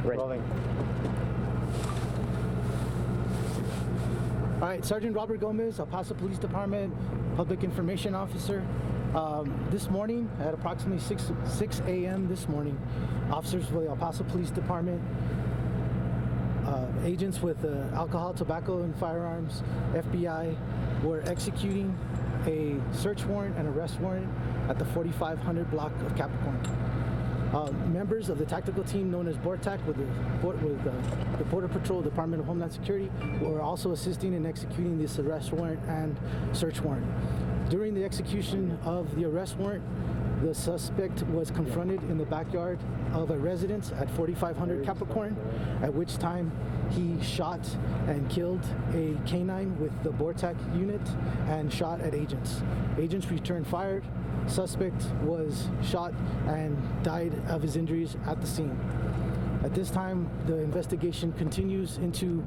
Ready. Rolling. All right, Sergeant Robert Gomez, El Paso Police Department, Public Information Officer. This morning at approximately 6 a.m. this morning, officers for the El Paso Police Department, agents with alcohol, tobacco, and firearms, FBI, were executing a search warrant and arrest warrant at the 4500 block of Capricorn. Members of the tactical team known as BORTAC with the Border Patrol Department of Homeland Security were also assisting in executing this arrest warrant and search warrant. During the execution of the arrest warrant, the suspect was confronted in the backyard of a residence at 4500 Capricorn, at which time he shot and killed a canine with the BORTAC unit and shot at agents. Agents returned fire. Suspect was shot and died of his injuries at the scene. At this time, the investigation continues into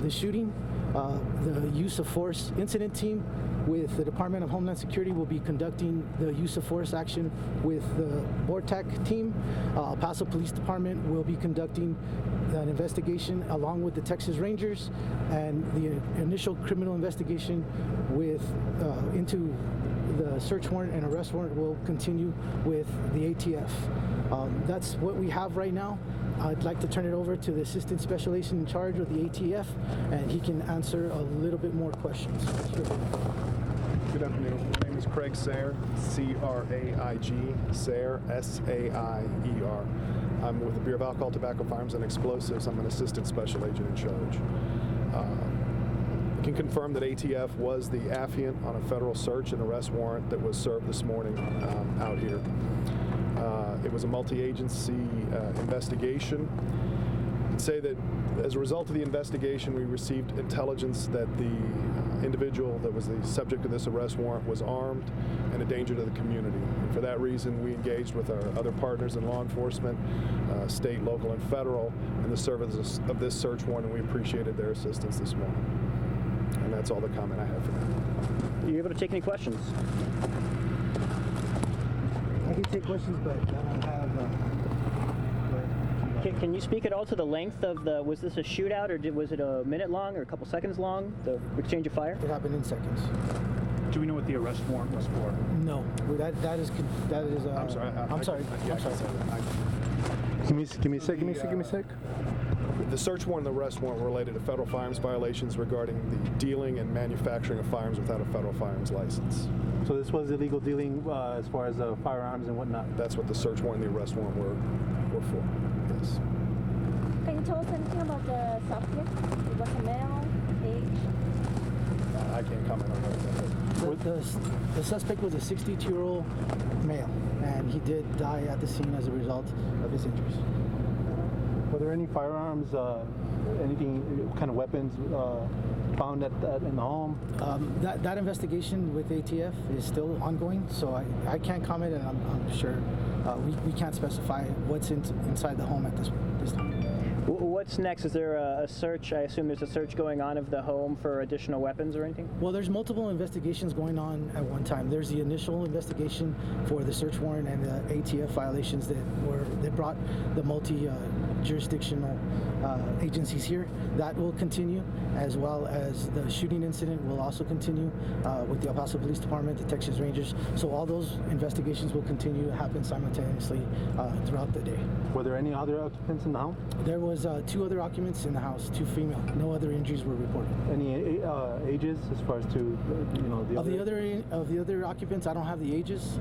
the shooting. The use of force incident team with the Department of Homeland Security will be conducting the use of force action with the BORTAC team. El Paso Police Department will be conducting an investigation along with the Texas Rangers, and the initial criminal investigation into the search warrant and arrest warrant will continue with the ATF. That's what we have right now. I'd like to turn it over to the Assistant Special Agent in charge of the ATF, and he can answer a little bit more questions. Good afternoon. My name is Craig Sayer, C-R-A-I-G, Sayer, S-A-I-E-R. I'm with the Bureau of Alcohol, Tobacco, Firearms, and Explosives. I'm an Assistant Special Agent in charge. I can confirm that ATF was the affiant on a federal search and arrest warrant that was served this morning out here. It was a multi-agency investigation. I'd say that as a result of the investigation, we received intelligence that the individual that was the subject of this arrest warrant was armed and a danger to the community. And for that reason, we engaged with our other partners in law enforcement, state, local, and federal, in the service of this search warrant, and we appreciated their assistance this morning. And that's all the comment I have for now. Are you able to take any questions? I can take questions, but I don't have... Can you speak at all to the length of was this a shootout, or was it a minute long or a couple seconds long, the exchange of fire? It happened in seconds. Do we know what the arrest warrant was for? No, that is. I'm sorry. I'm sorry. Give me a sec. The search warrant and the arrest warrant were related to federal firearms violations regarding the dealing and manufacturing of firearms without a federal firearms license. So this was illegal dealing as far as firearms and whatnot? That's what the search warrant and the arrest warrant were for, yes. Can you tell us anything about the suspect? Was a male, age? I can't comment on that. The suspect was a 62-year-old male, and he did die at the scene as a result of his injuries. Were there any firearms, anything, kind of weapons found in the home? That investigation with ATF is still ongoing, so I can't comment, and I'm sure we can't specify what's inside the home at this time. What's next? Is there a search? I assume there's a search going on of the home for additional weapons or anything? Well, there's multiple investigations going on at one time. There's the initial investigation for the search warrant and the ATF violations that brought the multi-jurisdictional agencies here. That will continue, as well as the shooting incident will also continue with the El Paso Police Department, the Texas Rangers. So all those investigations will continue to happen simultaneously throughout the day. Were there any other occupants in the home? There was 2 other occupants in the house, 2 female. No other injuries were reported. Any ages as far as to the other occupants? I don't have the ages.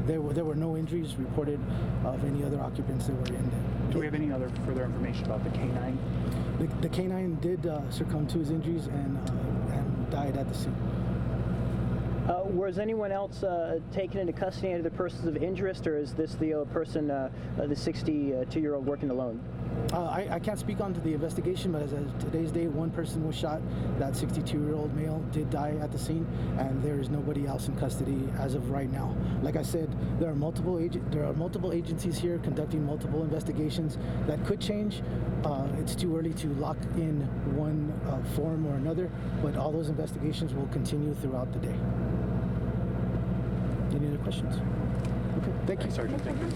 There were no injuries reported of any other occupants that were in there. Do we have any other further information about the canine? The canine did succumb to his injuries and died at the scene. Was anyone else taken into custody, any other persons of interest, or is this the person, the 62-year-old working alone? I can't speak on to the investigation, but as of today's date, 1 person was shot. That 62-year-old male did die at the scene, and there is nobody else in custody as of right now. Like I said, there are multiple agencies here conducting multiple investigations that could change. It's too early to lock in one form or another, but all those investigations will continue throughout the day. Any other questions? Okay, thank you. Sergeant, thank you.